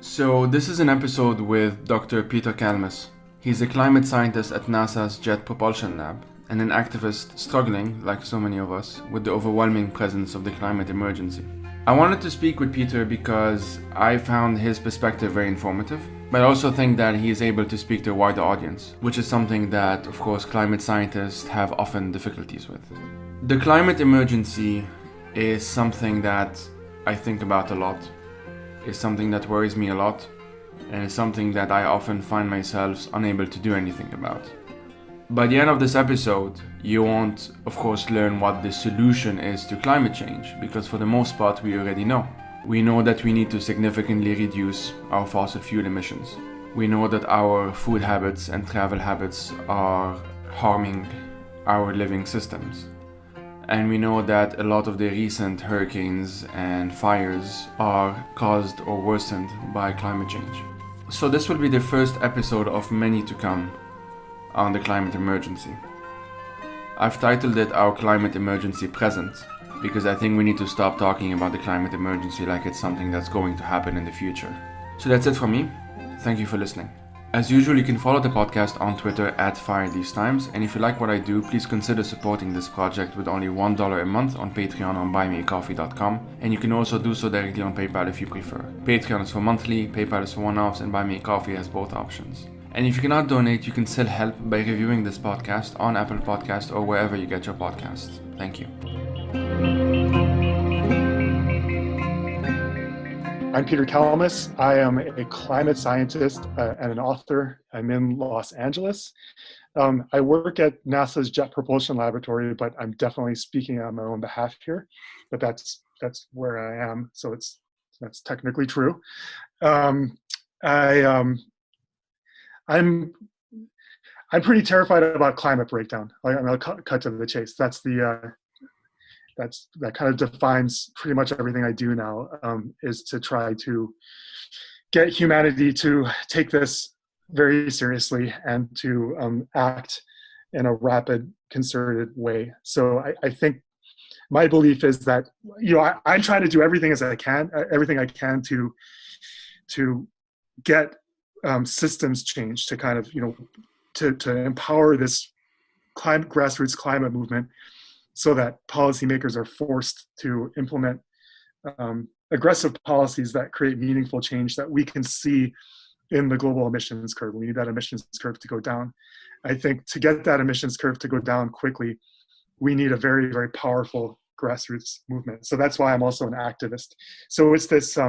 So, this is an episode with Dr. Peter Kalmus. He's a climate scientist at NASA's Jet Propulsion Lab and an activist struggling, like so many of us, with the overwhelming presence of the climate emergency. I wanted to speak with Peter because I found his perspective very informative, but I also think that he is able to speak to a wider audience, which is something that, of course, climate scientists have often difficulties with. The climate emergency is something that I think about a lot. Is something that worries me a lot, and is something that I often find myself unable to do anything about. By the end of this episode, you won't, of course, learn what the solution is to climate change, because for the most part we already know. We know that we need to significantly reduce our fossil fuel emissions. We know that our food habits and travel habits are harming our living systems. And we know that a lot of the recent hurricanes and fires are caused or worsened by climate change. So this will be the first episode of many to come on the climate emergency. I've titled it Our Climate Emergency Present because I think we need to stop talking about the climate emergency like it's something that's going to happen in the future. So that's it from me. Thank you for listening. As usual, you can follow the podcast on Twitter at FireTheseTimes, and if you like what I do, please consider supporting this project with only $1 a month on Patreon on buymeacoffee.com, and you can also do so directly on PayPal if you prefer. Patreon is for monthly, PayPal is for one-offs, and Buy Me a Coffee has both options. And if you cannot donate, you can still help by reviewing this podcast on Apple Podcasts or wherever you get your podcasts. Thank you. I'm Peter Kalmus. I am a climate scientist and an author. I'm in Los Angeles. I work at NASA's Jet Propulsion Laboratory, but I'm definitely speaking on my own behalf here. But that's where I am, so that's technically true. I'm pretty terrified about climate breakdown. I'll cut to the chase. That kind of defines pretty much everything I do now, is to try to get humanity to take this very seriously and to act in a rapid, concerted way. So I think my belief is that, I'm trying to do everything I can to get systems change to kind of, to empower this grassroots climate movement, so that policymakers are forced to implement aggressive policies that create meaningful change that we can see in the global emissions curve. We need that emissions curve to go down. I think to get that emissions curve to go down quickly, we need a very, very powerful grassroots movement. So that's why I'm also an activist. So it's this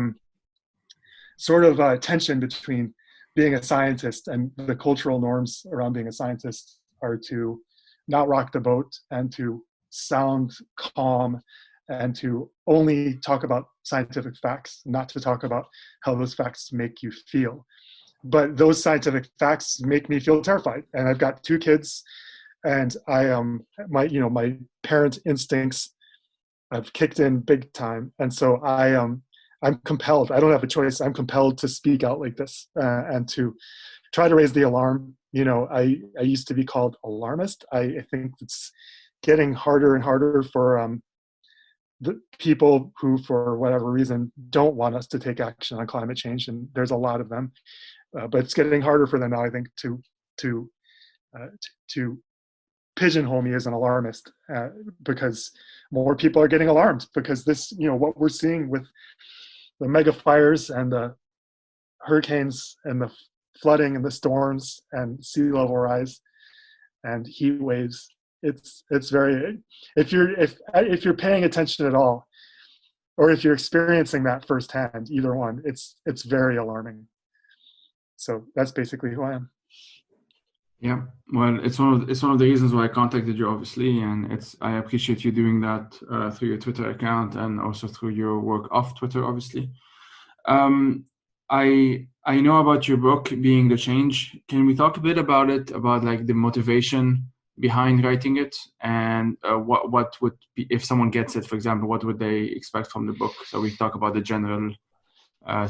sort of tension between being a scientist, and the cultural norms around being a scientist are to not rock the boat and to sound calm and to only talk about scientific facts, not to talk about how those facts make you feel. But those scientific facts make me feel terrified. And I've got two kids, and my parent instincts have kicked in big time. And so I'm compelled. I don't have a choice. I'm compelled to speak out like this and to try to raise the alarm. I used to be called alarmist. I think it's getting harder and harder for the people who, for whatever reason, don't want us to take action on climate change, and there's a lot of them. But it's getting harder for them now, I think, to pigeonhole me as an alarmist, because more people are getting alarmed because this, what we're seeing with the mega fires and the hurricanes and the flooding and the storms and sea level rise and heat waves. It's very, if you're paying attention at all, or if you're experiencing that firsthand, either one, it's very alarming. So that's basically who I am. Yeah, well, it's one of the reasons why I contacted you, obviously, and I appreciate you doing that through your Twitter account and also through your work off Twitter, obviously. I know about your book, Being the Change. Can we talk a bit about it, about like the motivation behind writing it, and what would be, if someone gets it, for example, what would they expect from the book? So we talk about the general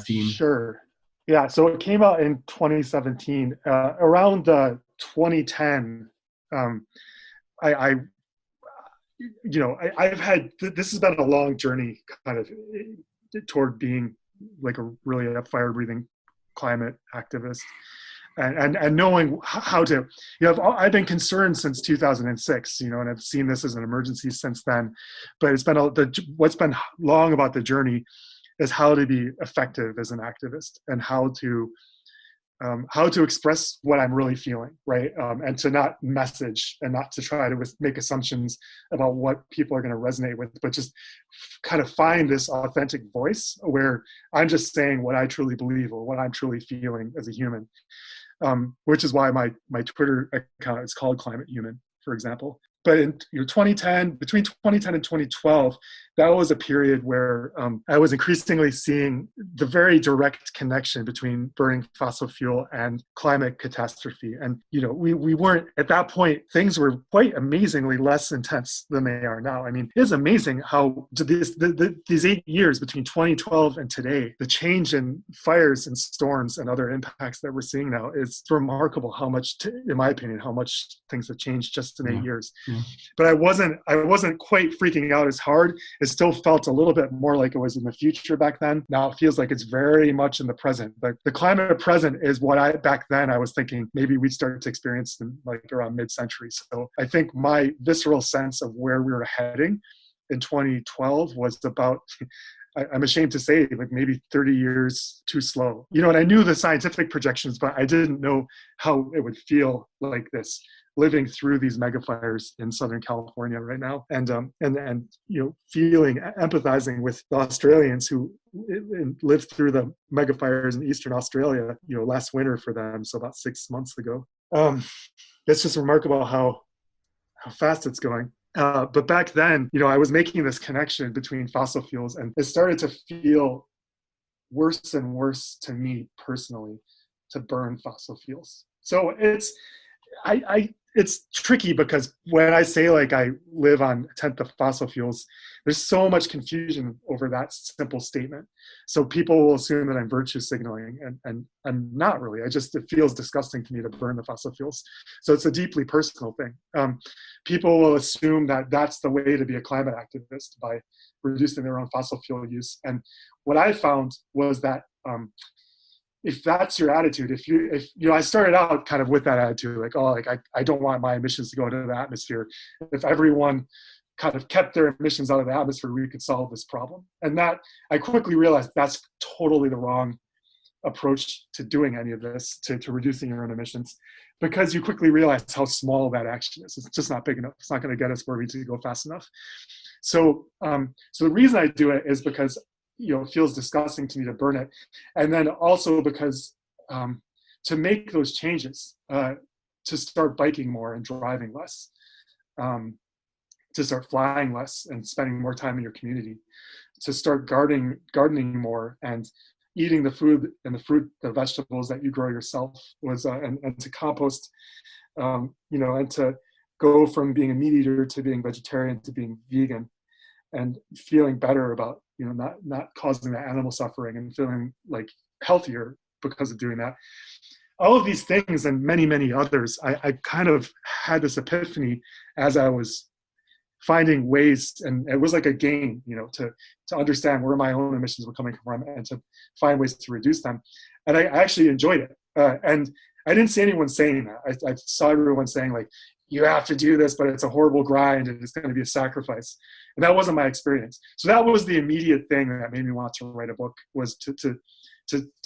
theme. Sure. Yeah. So it came out in 2017. Around 2010, I've had, this has been a long journey kind of toward being like a really fire breathing climate activist. And knowing how to, I've been concerned since 2006, and I've seen this as an emergency since then. But it's been what's been long about the journey is how to be effective as an activist, and how to express what I'm really feeling, right? And to not message, and not to try to make assumptions about what people are going to resonate with, but just kind of find this authentic voice where I'm just saying what I truly believe or what I'm truly feeling as a human. Which is why my Twitter account is called Climate Human, for example. But in 2010, between 2010 and 2012, that was a period where I was increasingly seeing the very direct connection between burning fossil fuel and climate catastrophe. And we weren't at that point. Things were quite amazingly less intense than they are now. I mean, it's amazing how these 8 years between 2012 and today, the change in fires and storms and other impacts that we're seeing now is remarkable. How much, in my opinion, how much things have changed just in 8 years. Yeah. But I wasn't quite freaking out as hard. It still felt a little bit more like it was in the future back then. Now it feels like it's very much in the present. But the climate present is what back then I was thinking maybe we'd start to experience in like around mid-century. So I think my visceral sense of where we were heading in 2012 was about, I'm ashamed to say, like maybe 30 years too slow. And I knew the scientific projections, but I didn't know how it would feel like this, living through these mega fires in Southern California right now, and empathizing with the Australians who lived through the mega fires in Eastern Australia, last winter for them, so about 6 months ago. It's just remarkable how fast it's going. But back then, I was making this connection between fossil fuels, and it started to feel worse and worse to me personally to burn fossil fuels. So it's tricky, because when I say like I live on a tenth of fossil fuels, there's so much confusion over that simple statement. So people will assume that I'm virtue signaling, and I'm not really. It feels disgusting to me to burn the fossil fuels. So it's a deeply personal thing. People will assume that that's the way to be a climate activist, by reducing their own fossil fuel use. And what I found was that if that's your attitude, I started out kind of with that attitude, like, I don't want my emissions to go into the atmosphere. If everyone kind of kept their emissions out of the atmosphere, we could solve this problem. And that, I quickly realized that's totally the wrong approach to doing any of this, to reducing your own emissions, because you quickly realize how small that action is. It's just not big enough. It's not going to get us where we need to go fast enough. So the reason I do it is because it feels disgusting to me to burn it. And then also because to make those changes, to start biking more and driving less, to start flying less and spending more time in your community, to start gardening more and eating the food and the fruit, the vegetables that you grow yourself, and to compost, and to go from being a meat eater to being vegetarian to being vegan, and feeling better about not causing that animal suffering, and feeling like healthier because of doing that. All of these things and many, many others, I kind of had this epiphany as I was finding ways, and it was like a game, to understand where my own emissions were coming from and to find ways to reduce them. And I actually enjoyed it. And I didn't see anyone saying that. I saw everyone saying like, you have to do this, but it's a horrible grind and it's going to be a sacrifice. And that wasn't my experience. So that was the immediate thing that made me want to write a book, was to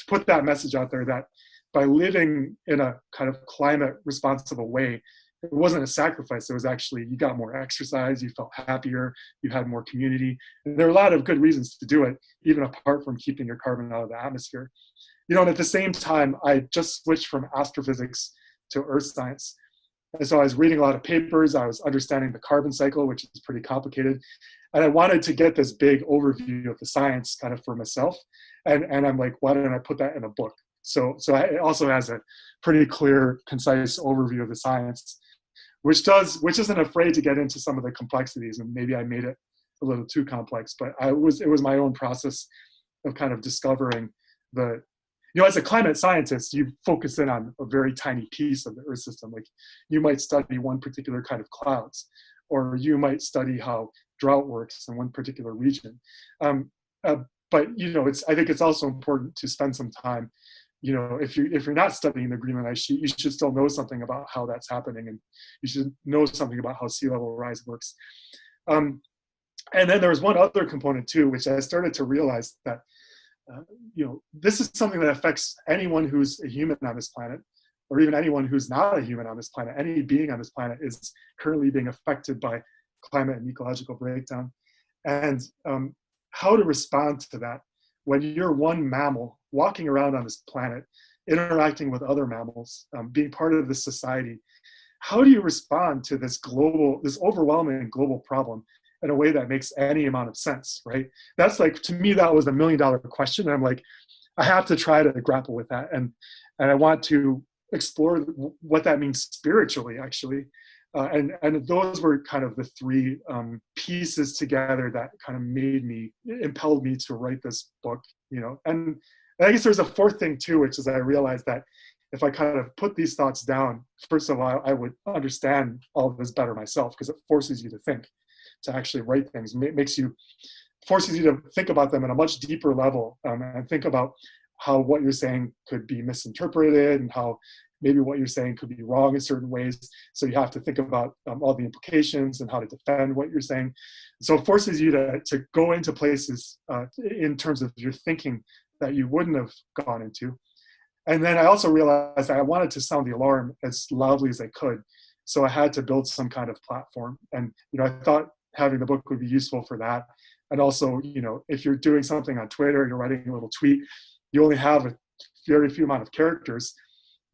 put that message out there, that by living in a kind of climate responsible way, it wasn't a sacrifice. It was actually, you got more exercise, you felt happier, you had more community. And there are a lot of good reasons to do it, even apart from keeping your carbon out of the atmosphere. And at the same time, I just switched from astrophysics to earth science. And so I was reading a lot of papers, I was understanding the carbon cycle, which is pretty complicated. And I wanted to get this big overview of the science kind of for myself. And I'm like, why don't I put that in a book? So it also has a pretty clear, concise overview of the science, which isn't afraid to get into some of the complexities. And maybe I made it a little too complex, but it was my own process of kind of discovering as a climate scientist, you focus in on a very tiny piece of the Earth system. Like you might study one particular kind of clouds, or you might study how drought works in one particular region. But I think it's also important to spend some time if you're not studying the Greenland ice sheet, you should still know something about how that's happening, and you should know something about how sea level rise works. And then there was one other component too, which I started to realize that this is something that affects anyone who's a human on this planet, or even anyone who's not a human on this planet. Any being on this planet is currently being affected by climate and ecological breakdown. And how to respond to that when you're one mammal walking around on this planet, interacting with other mammals, being part of this society. How do you respond to this overwhelming global problem in a way that makes any amount of sense, right? That's like, to me, that was $1 million question. And I'm like, I have to try to grapple with that. And I want to explore what that means spiritually, actually. And those were kind of the three pieces together that kind of impelled me to write this book, And I guess there's a fourth thing too, which is I realized that if I kind of put these thoughts down, first of all, I would understand all of this better myself, because it forces you to think, to actually write things. Forces you to think about them at a much deeper level, and think about how what you're saying could be misinterpreted, and how maybe what you're saying could be wrong in certain ways. So you have to think about all the implications and how to defend what you're saying. So it forces you to go into places in terms of your thinking that you wouldn't have gone into. And then I also realized that I wanted to sound the alarm as loudly as I could. So I had to build some kind of platform. And, I thought having the book would be useful for that. And also, if you're doing something on Twitter, you're writing a little tweet, you only have a very few amount of characters.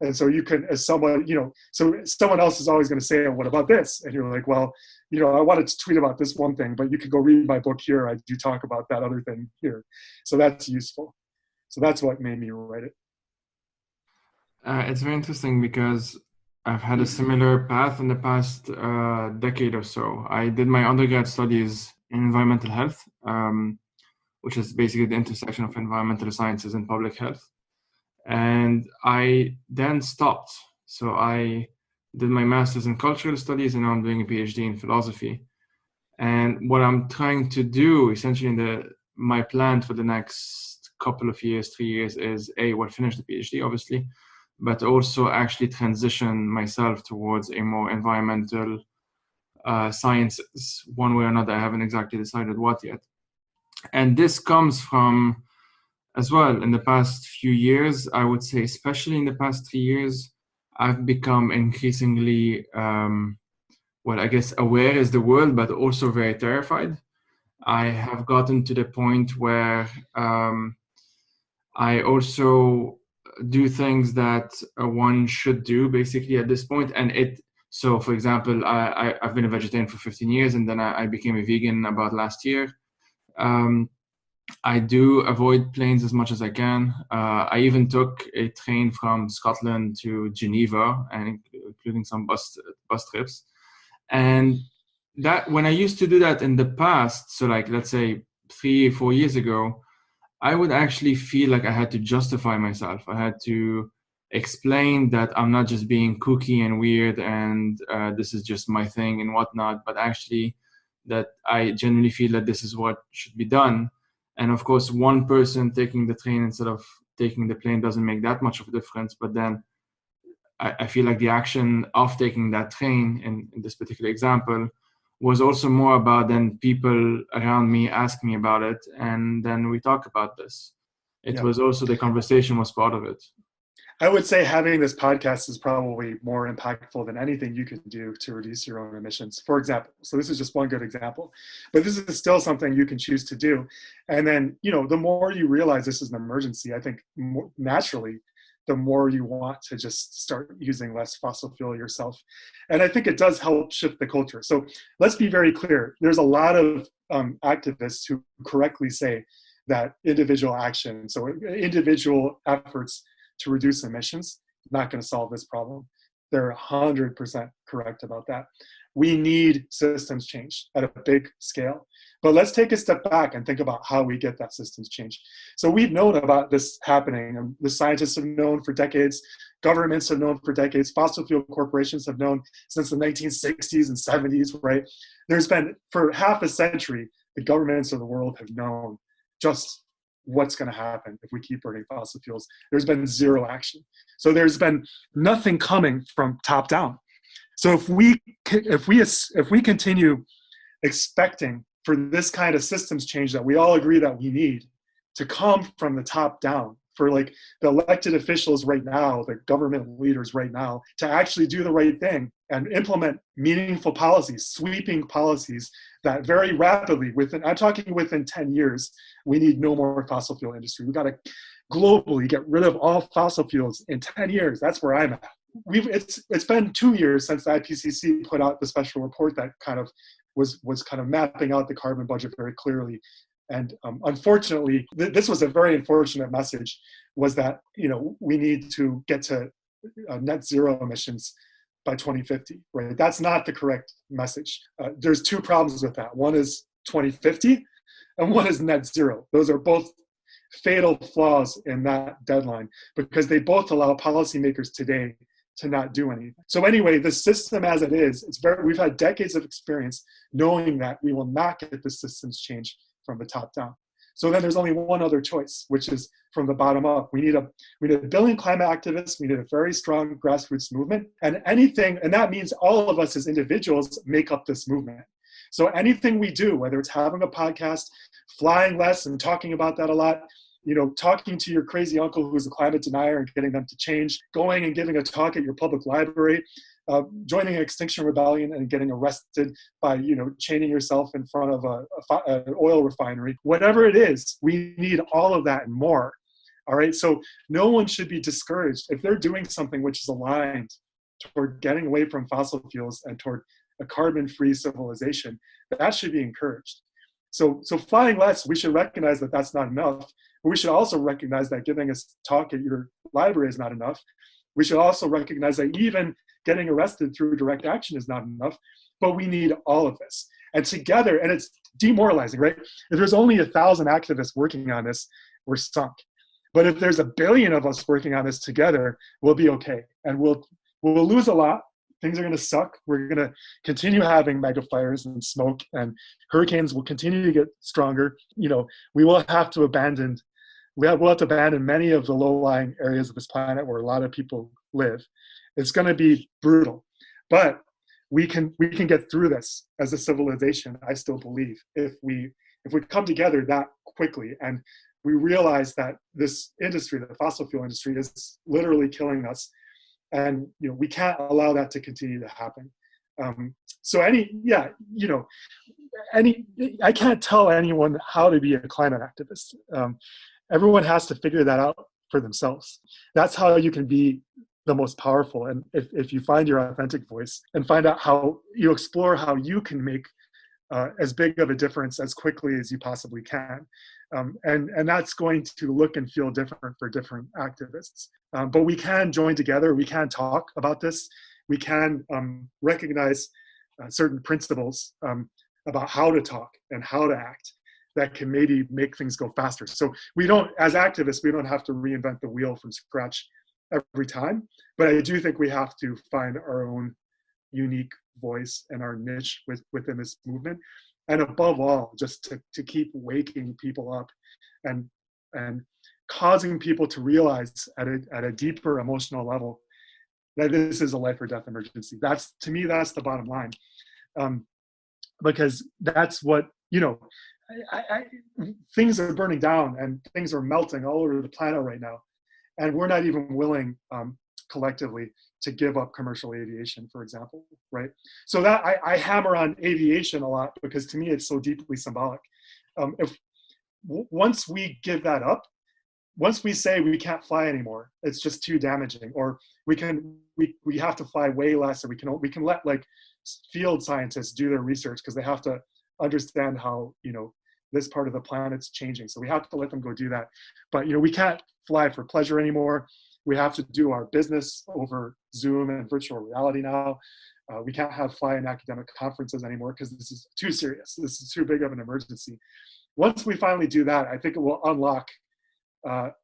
And so you can, as someone, so someone else is always going to say, oh, what about this? And you're like, well, I wanted to tweet about this one thing, but you could go read my book here. I do talk about that other thing here. So that's useful. So that's what made me write it. It's very interesting because I've had a similar path in the past decade or so. I did my undergrad studies in environmental health, which is basically the intersection of environmental sciences and public health. And I then stopped. So I did my master's in cultural studies, and now I'm doing a PhD in philosophy. And what I'm trying to do, essentially, my plan for the next couple of years, 3 years, is finish the PhD, obviously, but also actually transition myself towards a more environmental sciences, one way or another. I haven't exactly decided what yet. And this comes from, as well, in the past few years, I would say, especially in the past 3 years, I've become increasingly, aware is the word, but also very terrified. I have gotten to the point where I also do things that one should do basically at this point. So for example, I've been a vegetarian for 15 years, and then I became a vegan about last year. I do avoid planes as much as I can. I even took a train from Scotland to Geneva, and including some bus trips. And that, when I used to do that in the past, so like, let's say 3 or 4 years ago, I would actually feel like I had to justify myself. I had to explain that I'm not just being kooky and weird and this is just my thing and whatnot, but actually that I genuinely feel that this is what should be done. And of course, one person taking the train instead of taking the plane doesn't make that much of a difference. But then I feel like the action of taking that train in this particular example was also more about then people around me ask me about it, and then we talk about this. It was also, the conversation was part of it. I would say having this podcast is probably more impactful than anything you can do to reduce your own emissions, for example. So this is just one good example, but this is still something you can choose to do. And then, the more you realize this is an emergency, I think naturally, the more you want to just start using less fossil fuel yourself. And I think it does help shift the culture. So let's be very clear. There's a lot of activists who correctly say that individual action, so individual efforts to reduce emissions, not going to solve this problem. They're 100% correct about that. We need systems change at a big scale. But let's take a step back and think about how we get that systems change. So we've known about this happening, and the scientists have known for decades, governments have known for decades, fossil fuel corporations have known since the 1960s and 70s, right? There's been, for half a century, the governments of the world have known just what's going to happen if we keep burning fossil fuels. There's been zero action. So there's been nothing coming from top down. So if we continue expecting for this kind of systems change that we all agree that we need to come from the top down, for like the elected officials right now, the government leaders right now, to actually do the right thing and implement meaningful policies, sweeping policies that very rapidly, I'm talking within 10 years, we need no more fossil fuel industry. We've got to globally get rid of all fossil fuels in 10 years. That's where I'm at. It's been 2 years since the IPCC put out the special report that kind of was kind of mapping out the carbon budget very clearly. And unfortunately, this was a very unfortunate message, was that, we need to get to net zero emissions by 2050, right? That's not the correct message. There's two problems with that. One is 2050 and one is net zero. Those are both fatal flaws in that deadline, because they both allow policymakers today to not do anything. So anyway, the system as it is, we've had decades of experience knowing that we will not get the systems change from the top down. So then there's only one other choice, which is from the bottom up. We need a billion climate activists. We need a very strong grassroots movement, and that means all of us as individuals make up this movement. So anything we do, whether it's having a podcast, flying less and talking about that a lot, talking to your crazy uncle who's a climate denier and getting them to change, going and giving a talk at your public library, joining an Extinction Rebellion and getting arrested by, chaining yourself in front of an oil refinery. Whatever it is, we need all of that and more. All right. So no one should be discouraged if they're doing something which is aligned toward getting away from fossil fuels and toward a carbon-free civilization. That should be encouraged. So flying less, we should recognize that that's not enough. But we should also recognize that giving a talk at your library is not enough. We should also recognize that even getting arrested through direct action is not enough, but we need all of this. And together, and it's demoralizing, right? If there's only 1,000 activists working on this, we're sunk. But if there's 1 billion of us working on this together, we'll be okay. And we'll lose a lot. Things are going to suck. We're going to continue having mega fires and smoke, and hurricanes will continue to get stronger. We will have to abandon many of the low-lying areas of this planet where a lot of people live. It's going to be brutal, but we can get through this as a civilization. I still believe if we come together that quickly, and we realize that this industry, the fossil fuel industry, is literally killing us, and we can't allow that to continue to happen. I can't tell anyone how to be a climate activist. Everyone has to figure that out for themselves. That's how you can be the most powerful. And if you find your authentic voice and find out how you explore how you can make as big of a difference as quickly as you possibly can. And that's going to look and feel different for different activists. But we can join together. We can talk about this. We can recognize certain principles about how to talk and how to act that can maybe make things go faster. So as activists, we don't have to reinvent the wheel from scratch every time. But I do think we have to find our own unique voice and our niche within this movement. And above all, just to keep waking people up and causing people to realize at a deeper emotional level that this is a life or death emergency. To me, that's the bottom line. Because that's what, things are burning down and things are melting all over the planet right now. And we're not even willing collectively to give up commercial aviation, for example, right? So that I hammer on aviation a lot because to me it's so deeply symbolic. Once we give that up, once we say we can't fly anymore, it's just too damaging, or we have to fly way less, or we can let like field scientists do their research because they have to understand how this part of the planet's changing. So we have to let them go do that. But we can't fly for pleasure anymore. We have to do our business over Zoom and virtual reality now. We can't fly in academic conferences anymore because this is too serious. This is too big of an emergency. Once we finally do that, I think it will unlock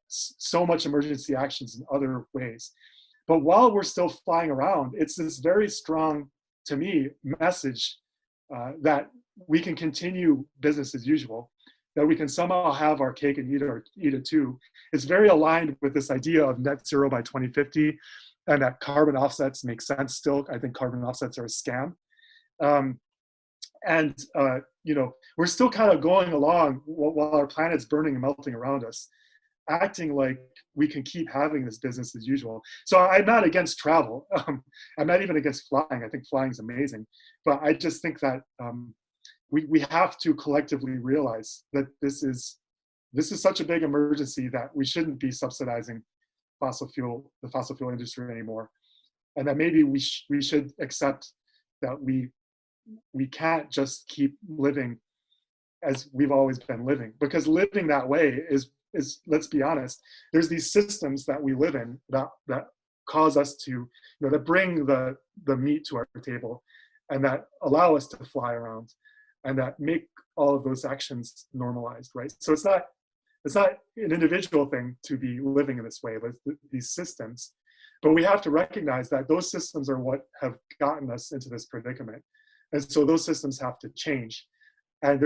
so much emergency actions in other ways. But while we're still flying around, it's this very strong, to me, message that we can continue business as usual. that we can somehow have our cake and eat it too, is very aligned with this idea of net zero by 2050, and that carbon offsets make sense still. I think carbon offsets are a scam. Um, and we're still kind of going along while our planet's burning and melting around us, acting like we can keep having this business as usual. So I'm not against travel. I'm not even against flying. I think flying is amazing, but I just think that we have to collectively realize that this is such a big emergency that we shouldn't be subsidizing the fossil fuel industry anymore, and that maybe we should accept that we can't just keep living as we've always been living, because living that way is, let's be honest, there's these systems that we live in that cause us to, that bring the meat to our table, and that allow us to fly around, and that make all of those actions normalized, right? So it's not an individual thing to be living in this way, but these systems. But we have to recognize that those systems are what have gotten us into this predicament. And so those systems have to change. And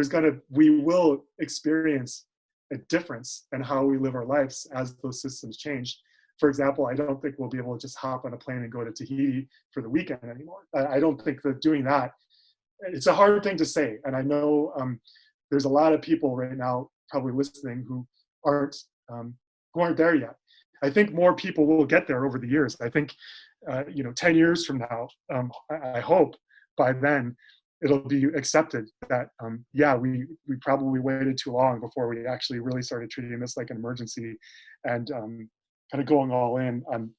we will experience a difference in how we live our lives as those systems change. For example, I don't think we'll be able to just hop on a plane and go to Tahiti for the weekend anymore. I don't think that doing that, it's a hard thing to say. And I know there's a lot of people right now probably listening who aren't there yet. I think more people will get there over the years. I think 10 years from now, I hope by then it'll be accepted that we probably waited too long before we actually really started treating this like an emergency, and kind of going all in on,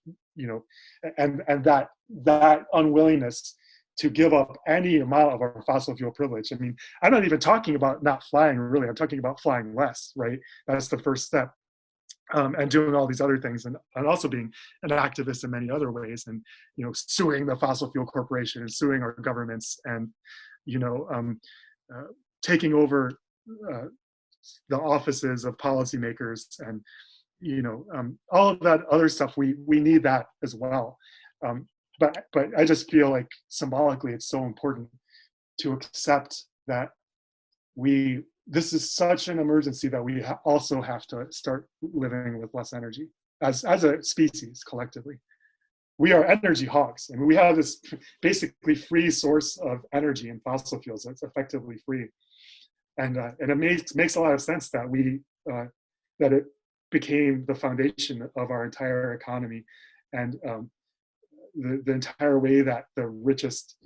and that unwillingness to give up any amount of our fossil fuel privilege. I mean, I'm not even talking about not flying, really. I'm talking about flying less, right? That's the first step. And doing all these other things, and also being an activist in many other ways, and suing the fossil fuel corporation and suing our governments, and taking over the offices of policymakers, and all of that other stuff. We need that as well. But I just feel like symbolically it's so important to accept that this is such an emergency that we also have to start living with less energy as a species collectively. We are energy hogs, and we have this basically free source of energy in fossil fuels that's effectively free, and it makes a lot of sense that that it became the foundation of our entire economy, and the entire way that the richest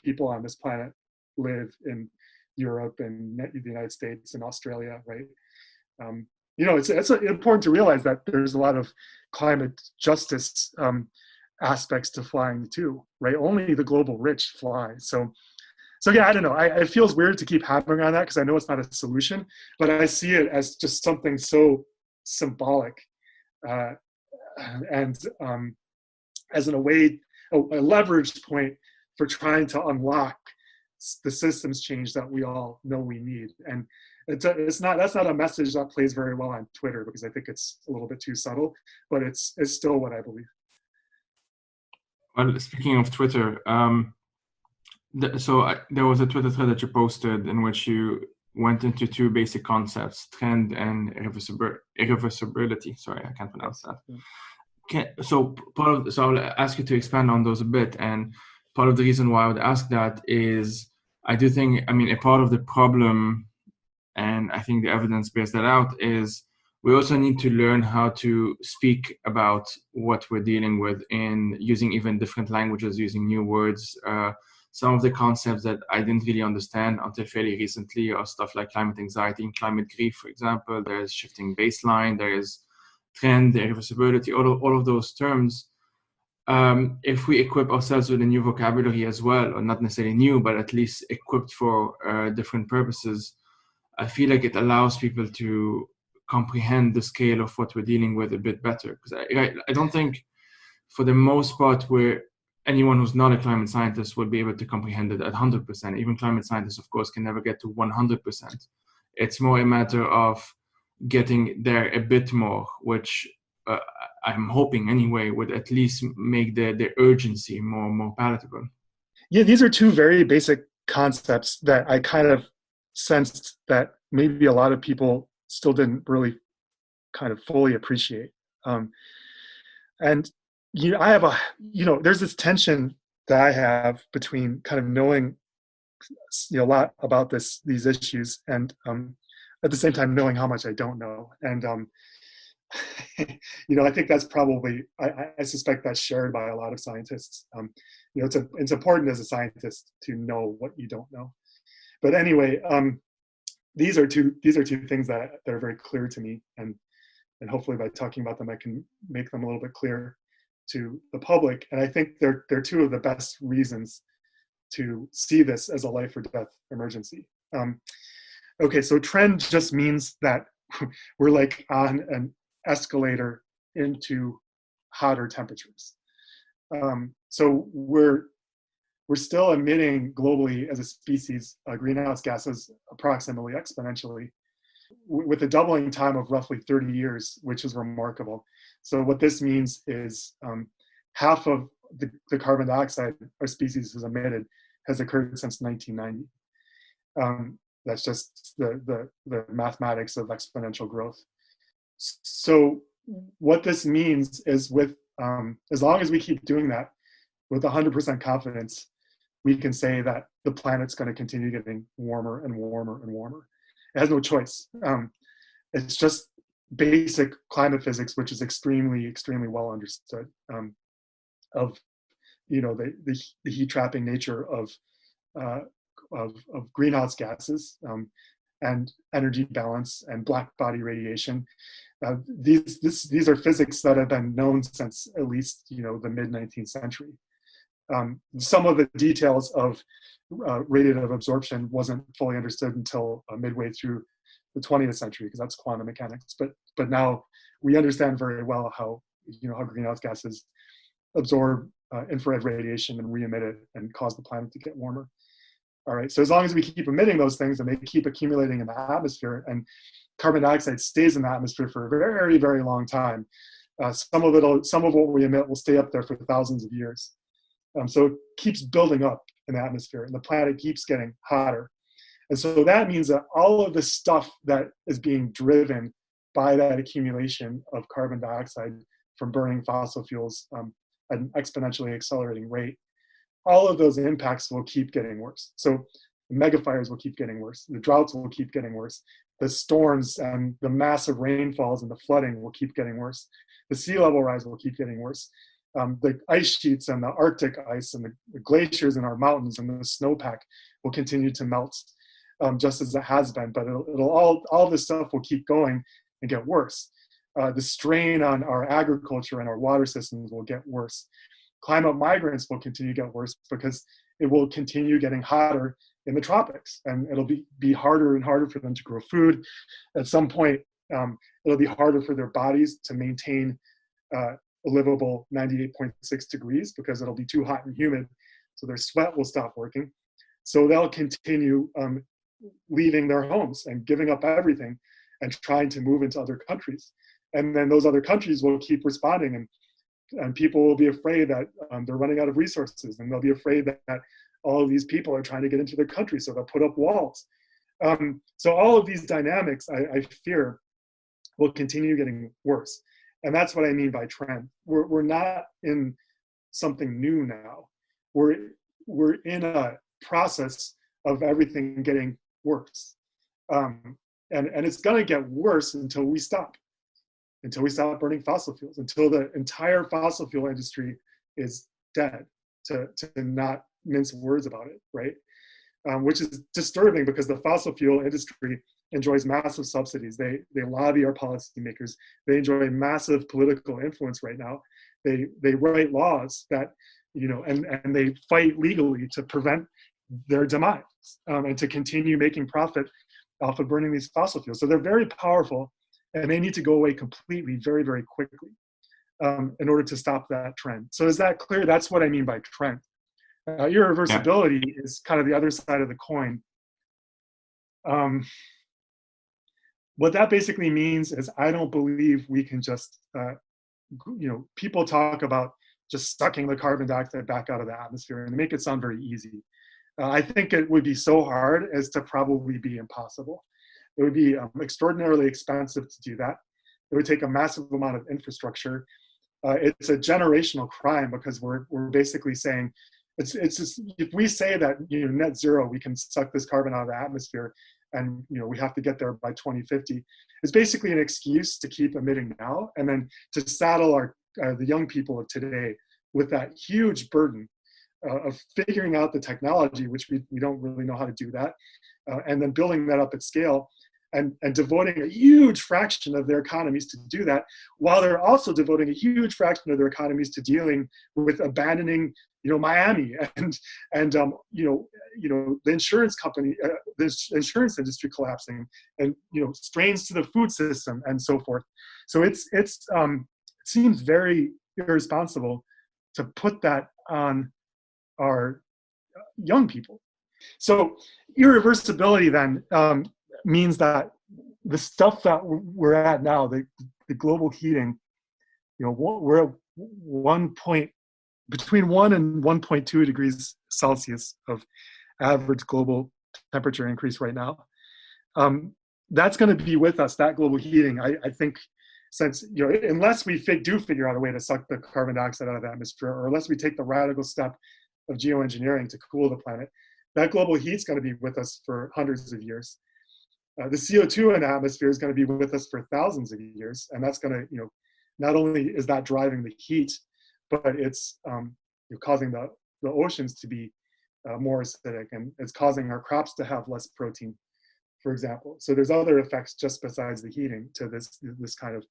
people on this planet live in Europe and the United States and Australia, right? It's important to realize that there's a lot of climate justice aspects to flying too, right? Only the global rich fly. So yeah, I don't know. It feels weird to keep hammering on that because I know it's not a solution, but I see it as just something so symbolic, and as in a leverage point for trying to unlock the systems change that we all know we need. And that's not a message that plays very well on Twitter, because I think it's a little bit too subtle, but it's still what I believe. Well, speaking of Twitter, there was a Twitter thread that you posted in which you went into two basic concepts: trend and irreversibility. Sorry, I can't pronounce that. So I'll ask you to expand on those a bit. And part of the reason why I would ask that is I do think, a part of the problem, and I think the evidence bears that out, is we also need to learn how to speak about what we're dealing with in using even different languages, using new words. Some of the concepts that I didn't really understand until fairly recently are stuff like climate anxiety and climate grief, for example. There's shifting baseline, there is trend, irreversibility, all of those terms. If we equip ourselves with a new vocabulary as well, or not necessarily new, but at least equipped for different purposes, I feel like it allows people to comprehend the scale of what we're dealing with a bit better. Because I don't think, for the most part, where anyone who's not a climate scientist will be able to comprehend it at 100%. Even climate scientists, of course, can never get to 100%. It's more a matter of getting there a bit more, which I'm hoping anyway would at least make the urgency more palatable. Yeah, these are two very basic concepts that I kind of sensed that maybe a lot of people still didn't really kind of fully appreciate. Um, and I have there's this tension that I have between kind of knowing a lot about these issues, and at the same time knowing how much I don't know. And I think that's probably, I suspect that's shared by a lot of scientists. It's important as a scientist to know what you don't know. But anyway, these are two things that are very clear to me, and hopefully by talking about them, I can make them a little bit clearer to the public. And I think they're two of the best reasons to see this as a life or death emergency. Okay, so trend just means that we're like on an escalator into hotter temperatures. So we're still emitting globally as a species greenhouse gases approximately exponentially, with a doubling time of roughly 30 years, which is remarkable. So what this means is half of the carbon dioxide our species has emitted has occurred since 1990. That's just the mathematics of exponential growth. So what this means is, with as long as we keep doing that with 100% confidence, we can say that the planet's going to continue getting warmer and warmer and warmer. It has no choice. It's just basic climate physics, which is extremely, extremely well understood, of the heat trapping nature of greenhouse gases, and energy balance and black body radiation. These are physics that have been known since at least the mid 19th century. Some of the details of radiative absorption wasn't fully understood until midway through the 20th century, because that's quantum mechanics. But now we understand very well how greenhouse gases absorb infrared radiation and re-emit it and cause the planet to get warmer. All right, so as long as we keep emitting those things and they keep accumulating in the atmosphere, and carbon dioxide stays in the atmosphere for a very, very long time, some of what we emit will stay up there for thousands of years. So it keeps building up in the atmosphere, and the planet keeps getting hotter. And so that means that all of the stuff that is being driven by that accumulation of carbon dioxide from burning fossil fuels at an exponentially accelerating rate, all of those impacts will keep getting worse. So the megafires will keep getting worse. The droughts will keep getting worse. The storms and the massive rainfalls and the flooding will keep getting worse. The sea level rise will keep getting worse. The ice sheets and the Arctic ice and the glaciers in our mountains and the snowpack will continue to melt, just as it has been. But all this stuff will keep going and get worse. The strain on our agriculture and our water systems will get worse. Climate migrants will continue to get worse because it will continue getting hotter in the tropics, and it'll be harder and harder for them to grow food. At some point, it'll be harder for their bodies to maintain a livable 98.6 degrees, because it'll be too hot and humid, so their sweat will stop working. So they'll continue leaving their homes and giving up everything and trying to move into other countries. And then those other countries will keep responding, and people will be afraid that they're running out of resources, and they'll be afraid that all of these people are trying to get into their country, so they'll put up walls. So all of these dynamics, I fear, will continue getting worse. And that's what I mean by trend. We're not in something new now. We're in a process of everything getting worse. And it's going to get worse until we stop burning fossil fuels, until the entire fossil fuel industry is dead, to not mince words about it, right? Which is disturbing, because the fossil fuel industry enjoys massive subsidies. They lobby our policymakers. They enjoy massive political influence right now. They write laws that, and they fight legally to prevent their demise, and to continue making profit off of burning these fossil fuels. So they're very powerful, and they need to go away completely, very, very quickly, in order to stop that trend. So is that clear? That's what I mean by trend. Irreversibility is kind of the other side of the coin. What that basically means is, I don't believe we can just, people talk about just sucking the carbon dioxide back out of the atmosphere, and they make it sound very easy. I think it would be so hard as to probably be impossible. It would be extraordinarily expensive to do that. It would take a massive amount of infrastructure. It's a generational crime because we're basically saying it's just, if we say that net zero, we can suck this carbon out of the atmosphere, and we have to get there by 2050. It's basically an excuse to keep emitting now, and then to saddle the young people of today with that huge burden of figuring out the technology, which we don't really know how to do that, and then building that up at scale, and devoting a huge fraction of their economies to do that, while they're also devoting a huge fraction of their economies to dealing with abandoning Miami and the insurance company, this insurance industry collapsing, and strains to the food system and so forth. So it seems very irresponsible to put that on our young people. So irreversibility then means that the stuff that we're at now, the global heating, we're at between 1 and 1.2 degrees Celsius of average global temperature increase right now. That's going to be with us, that global heating, I think, since, unless we do figure out a way to suck the carbon dioxide out of the atmosphere, or unless we take the radical step of geoengineering to cool the planet, that global heat's going to be with us for hundreds of years. The CO2 in the atmosphere is going to be with us for thousands of years, and that's going to, not only is that driving the heat, but it's causing the oceans to be more acidic, and it's causing our crops to have less protein, for example. So there's other effects just besides the heating to this kind of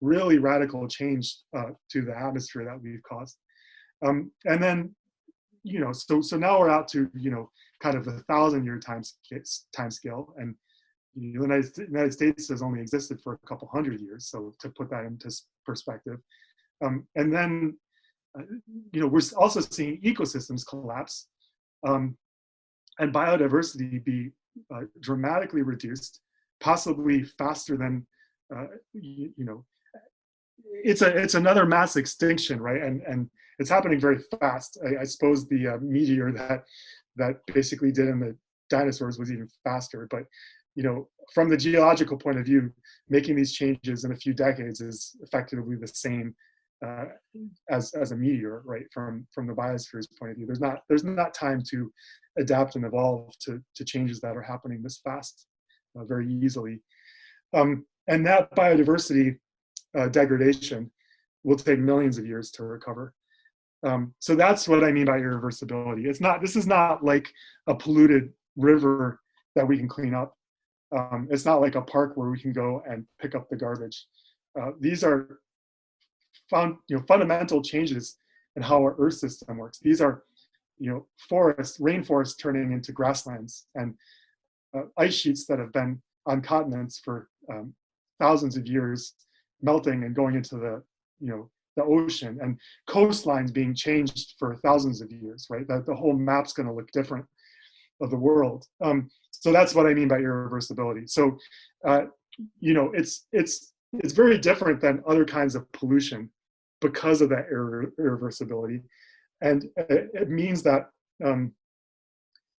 really radical change to the atmosphere that we've caused. And then, so now we're out to, kind of a 1,000-year time scale, and the United States has only existed for a couple hundred years. So to put that into perspective, and then, we're also seeing ecosystems collapse, and biodiversity be dramatically reduced, possibly faster than, it's another mass extinction, right? And it's happening very fast. I suppose the meteor that basically did in the dinosaurs was even faster, but from the geological point of view, making these changes in a few decades is effectively the same as a meteor, right? From the biosphere's point of view, there's not time to adapt and evolve to changes that are happening this fast very easily. And that biodiversity degradation will take millions of years to recover. So that's what I mean by irreversibility. This is not like a polluted river that we can clean up. It's not like a park where we can go and pick up the garbage. These are fundamental changes in how our Earth system works. These are, rainforests turning into grasslands, and ice sheets that have been on continents for thousands of years, melting and going into the ocean, and coastlines being changed for thousands of years, right? That the whole map's going to look different of the world. So that's what I mean by irreversibility. So, it's very different than other kinds of pollution because of that irreversibility. And it means that,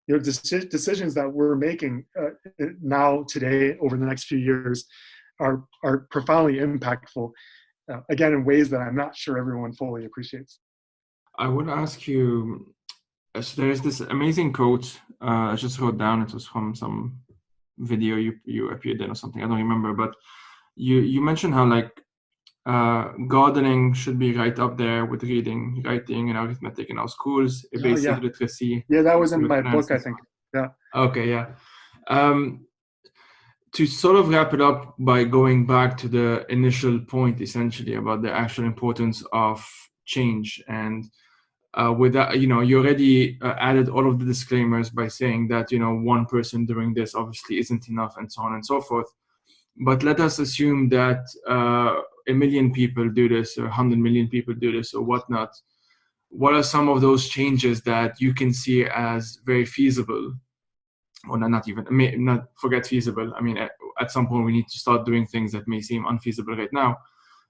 decisions that we're making now, today, over the next few years are profoundly impactful, again, in ways that I'm not sure everyone fully appreciates. I would ask you, so there's this amazing quote I just wrote down. It was from some video you appeared in or something. I don't remember, but you mentioned how gardening should be right up there with reading, writing, and arithmetic in our schools, basic literacy. Yeah, that was in my book, I think. Yeah. Okay, yeah. To sort of wrap it up by going back to the initial point, essentially, about the actual importance of change. And with that, you already added all of the disclaimers by saying that, one person doing this obviously isn't enough, and so on and so forth. But let us assume that 1 million people do this, or 100 million people do this, or whatnot. What are some of those changes that you can see as very feasible? Or not forget feasible. I mean, at some point we need to start doing things that may seem unfeasible right now.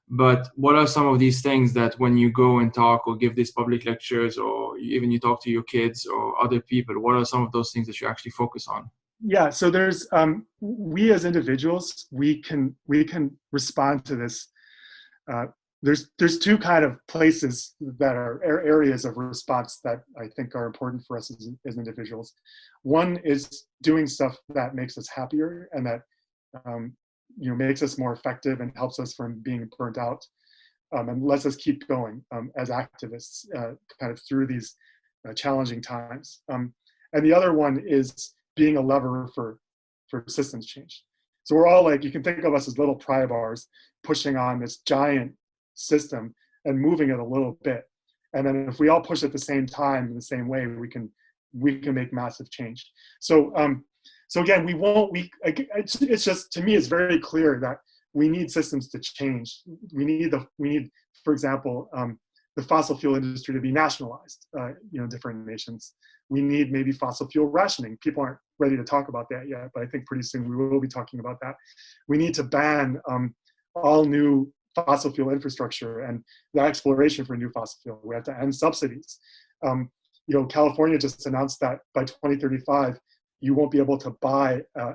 But what are some of these things that when you go and talk or give these public lectures, or even you talk to your kids or other people, what are some of those things that you actually focus on? Yeah, so there's we as individuals, we can respond to this. uh, there's two kind of places that are areas of response that I think are important for us as individuals. One is doing stuff that makes us happier and that um, makes us more effective and helps us from being burnt out, and lets us keep going as activists, kind of through these challenging times. And the other one is being a lever for systems change. So we're all like, you can think of us as little pry bars pushing on this giant system and moving it a little bit. And then if we all push at the same time in the same way, we can make massive change. So again, it's just, to me, it's very clear that we need systems to change. We need, for example, the fossil fuel industry to be nationalized, different nations. We need maybe fossil fuel rationing. People aren't ready to talk about that yet, but I think pretty soon we will be talking about that. We need to ban all new fossil fuel infrastructure and the exploration for new fossil fuel. We have to end subsidies. California just announced that by 2035, you won't be able to buy a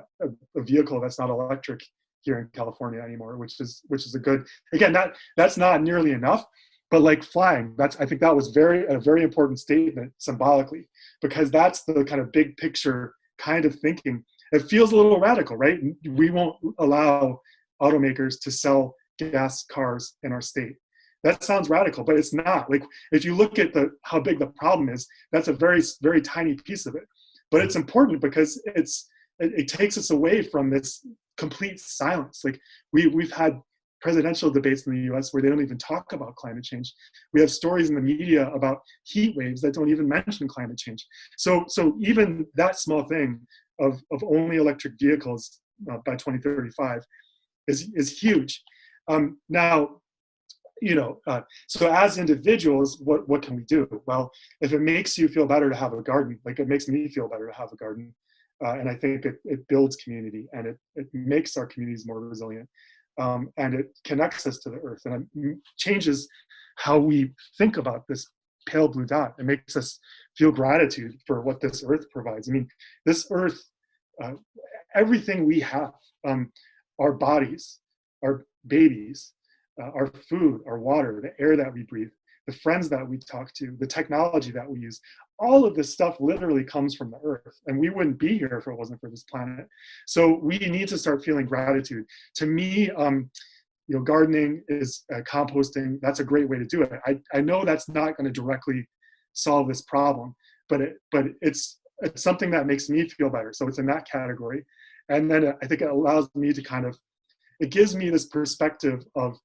vehicle that's not electric here in California anymore, which is a good, again, that's not nearly enough, but like flying, I think that was a very important statement symbolically, because that's the kind of big picture kind of thinking. It feels a little radical, right? We won't allow automakers to sell gas cars in our state. That sounds radical, but it's not. Like, if you look at how big the problem is, that's a very, very tiny piece of it. But it's important because it takes us away from this complete silence. Like, we've had presidential debates in the US where they don't even talk about climate change. We have stories in the media about heat waves that don't even mention climate change. So even that small thing of only electric vehicles by 2035 is huge. Now, so as individuals, what can we do? Well, if it makes you feel better to have a garden, like it makes me feel better to have a garden, and I think it builds community, and it makes our communities more resilient, and it connects us to the earth, and it changes how we think about this pale blue dot. It makes us feel gratitude for what this earth provides. I mean, this earth, uh, everything we have, our bodies, our babies, our food, our water, the air that we breathe, the friends that we talk to, the technology that we use, all of this stuff literally comes from the earth, and we wouldn't be here if it wasn't for this planet. So we need to start feeling gratitude. To me, gardening is composting. That's a great way to do it. I know that's not going to directly solve this problem, but it's something that makes me feel better. So it's in that category. And then I think it allows me to it gives me this perspective of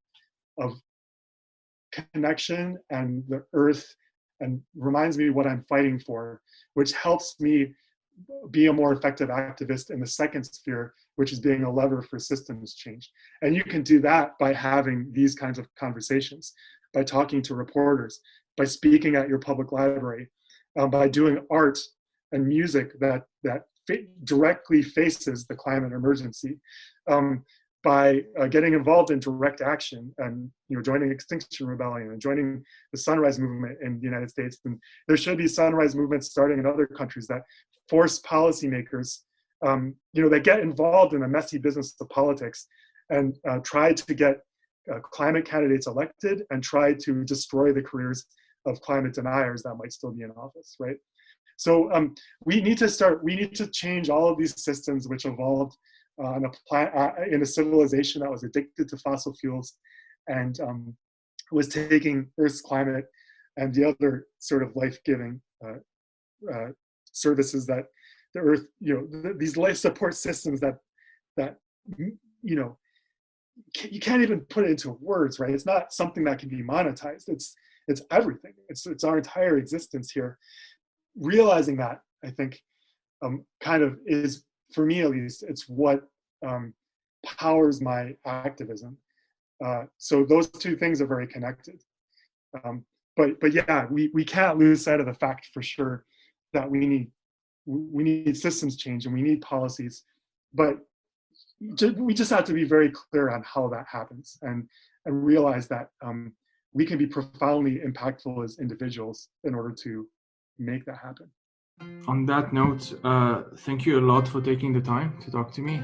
connection and the earth, and reminds me what I'm fighting for, which helps me be a more effective activist in the second sphere, which is being a lever for systems change. And you can do that by having these kinds of conversations, by talking to reporters, by speaking at your public library, by doing art and music that directly faces the climate emergency, by getting involved in direct action, and joining Extinction Rebellion and joining the Sunrise Movement in the United States. And there should be Sunrise movements starting in other countries that force policymakers, that get involved in the messy business of politics and try to get climate candidates elected and try to destroy the careers of climate deniers that might still be in office, right? So we need to change all of these systems which evolved in a civilization that was addicted to fossil fuels and was taking Earth's climate and the other sort of life-giving services that the Earth, these life support systems that you can't even put it into words, right? It's not something that can be monetized. It's everything. It's our entire existence here. Realizing that, I think, kind of is, for me at least, it's what powers my activism. So those two things are very connected. But yeah, we can't lose sight of the fact for sure that we need systems change and we need policies, but we just have to be very clear on how that happens, and realize that we can be profoundly impactful as individuals in order to make that happen. On that note, thank you a lot for taking the time to talk to me.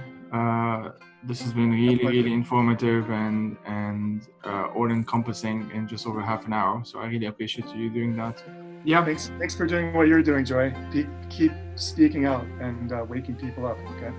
This has been really informative and all-encompassing in just over half an hour. So I really appreciate you doing that. Yeah. Thanks for doing what you're doing, Joy. Keep speaking out and waking people up. Okay.